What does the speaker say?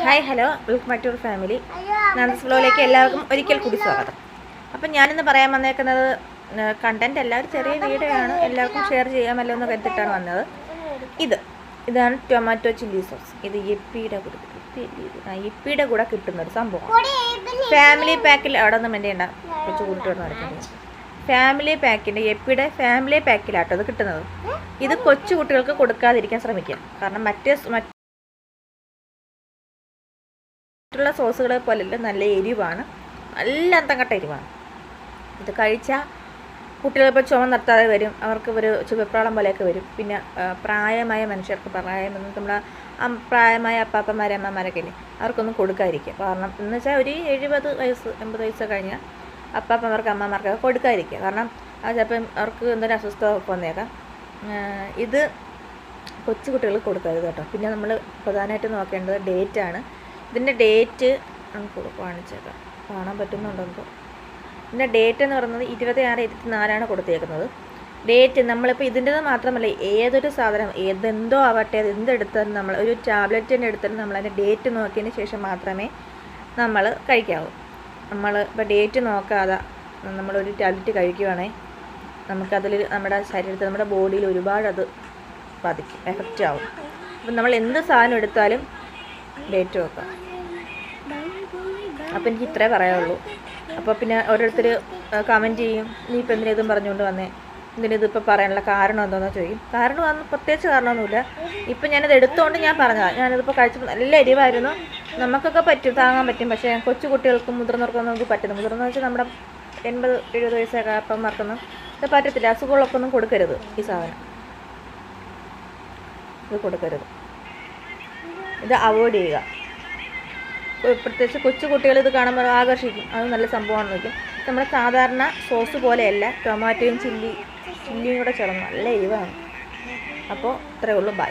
Hi hello welcome back to our family. Nan's വ്ലോഗിലേക്ക് എല്ലാവർക്കും ഒരിക്കൽ കൂടി സ്വാഗതം. അപ്പം ഞാനിന്ന് പറയാൻ വന്നേക്കുന്നത് കണ്ടൻറ് എല്ലാവരും ചെറിയ വീഡിയോ ആണ്, എല്ലാവർക്കും ഷെയർ ചെയ്യാമല്ലോ എന്ന് കരുതിയിട്ടാണ് വന്നത്. ഇതാണ് ടൊമാറ്റോ ചില്ലി സോസ്. ഇത് യിപ്പിയുടെ കൂടെ കിട്ടുന്നൊരു സംഭവം. ഫാമിലി പാക്കിൽ അവിടെ ഒന്നും വേണ്ട വെച്ച് കൂട്ടിട്ട് നടക്കുന്നത്. ഫാമിലി പാക്കിൻ്റെ യിപ്പിയുടെ ഫാമിലി പാക്കിലാട്ടോ അത് കിട്ടുന്നത്. ഇത് കൊച്ചു കുട്ടികൾക്ക് കൊടുക്കാതിരിക്കാൻ ശ്രമിക്കുക. കാരണം മറ്റുള്ള സോസുകളെ പോലെയല്ല, നല്ല എരിവാണ്, നല്ല അന്തങ്കട്ട എരിവാണ്. ഇത് കഴിച്ചാൽ കുട്ടികളിപ്പോൾ ചുമ നിർത്താതെ വരും, അവർക്ക് ഒരു ചുവപ്രാളം പോലെയൊക്കെ വരും. പിന്നെ പ്രായമായ മനുഷ്യർക്ക്, നമ്മുടെ പ്രായമായ അപ്പാപ്പന്മാരെ അമ്മമാരൊക്കെ ഇല്ലേ, അവർക്കൊന്നും കൊടുക്കാതിരിക്കുക. കാരണം എന്ന് വെച്ചാൽ ഒരു 70 വയസ്സ് 80 വയസ്സ് കഴിഞ്ഞാൽ അപ്പാപ്പന്മാർക്ക് അമ്മമാർക്കൊക്കെ കൊടുക്കാതിരിക്കുക. കാരണം അത് ചിലപ്പം അവർക്ക് എന്തെങ്കിലും അസ്വസ്ഥത വന്നേക്കാം. ഇത് കൊച്ചു കുട്ടികൾക്ക് കൊടുക്കരുത് കേട്ടോ. പിന്നെ നമ്മൾ പ്രധാനമായിട്ട് നോക്കേണ്ടത് ഡേറ്റാണ്. ഇതിൻ്റെ ഡേറ്റ് നമുക്ക് കാണിച്ചേക്കാം, കാണാൻ പറ്റുന്നുണ്ടെന്തോ. ഇതിൻ്റെ ഡേറ്റ് എന്ന് പറയുന്നത് 26/24 കൊടുത്തേക്കുന്നത്. ഡേറ്റ് നമ്മളിപ്പോൾ ഇതിൻ്റെത് മാത്രമല്ല, ഏതൊരു സാധനം എന്തോ ആവട്ടെ, അത് എന്തെടുത്താലും നമ്മൾ ഒരു ടാബ്ലറ്റിൻ്റെ എടുത്താലും നമ്മളതിൻ്റെ ഡേറ്റ് നോക്കിയതിന് ശേഷം മാത്രമേ നമ്മൾ കഴിക്കാവൂ. നമ്മൾ ഇപ്പോൾ ഡേറ്റ് നോക്കാതെ നമ്മളൊരു ടാബ്ലറ്റ് കഴിക്കുകയാണെങ്കിൽ നമുക്കതിൽ നമ്മുടെ ശരീരത്തിൽ, നമ്മുടെ ബോഡിയിൽ ഒരുപാട് അത് ബാധിക്കും, എഫക്റ്റ് ആവും. അപ്പം നമ്മൾ എന്ത് സാധനം എടുത്താലും ഡേറ്റ് നോക്കാം. അപ്പോൾ എനിക്ക് ഇത്രേ പറയാനുള്ളൂ. അപ്പോൾ പിന്നെ ഓരോരുത്തർ കമൻറ്റ് ചെയ്യും, നീ ഇപ്പം എന്തിനാ ഇതും പറഞ്ഞുകൊണ്ട് വന്നേ, ഇതിപ്പോൾ പറയാനുള്ള കാരണം എന്താണെന്ന് ചോദിക്കും. കാരണം അന്ന് പ്രത്യേകിച്ച് കാരണമൊന്നുമില്ല. ഇപ്പം ഞാനത് എടുത്തുകൊണ്ട് ഞാൻ പറഞ്ഞതാണ്. ഞാനിതിപ്പോൾ കഴിച്ചപ്പോൾ നല്ല എരിവായിരുന്നു, നമുക്കൊക്കെ പറ്റും, താങ്ങാൻ പറ്റും. പക്ഷേ കൊച്ചു കുട്ടികൾക്കും മുതിർന്നവർക്കൊന്നും നമുക്ക് പറ്റുന്നു. മുതിർന്ന് വെച്ചാൽ നമ്മുടെ 80-70 വയസ്സൊക്കെ അപ്പന്മാർക്കൊന്നും ഇത് പറ്റത്തില്ല. അസുഖങ്ങളൊക്കെ ഒന്നും കൊടുക്കരുത്. ഈ സാധനം ഇത് കൊടുക്കരുത്, ഇത് അവോയ്ഡ് ചെയ്യുക. പ്രത്യേകിച്ച് കൊച്ചു കുട്ടികൾ ഇത് കാണുമ്പോൾ ആകർഷിക്കും, അത് നല്ല സംഭവമാണെന്ന് വയ്ക്കും. നമ്മുടെ സാധാരണ സോസ് പോലെയല്ല, ടൊമാറ്റോയും ചില്ലിയും കൂടെ ചേർന്ന് നല്ല എരിവാണ്. അപ്പോൾ ഇത്രയേ ഉള്ളൂ. ബൈ.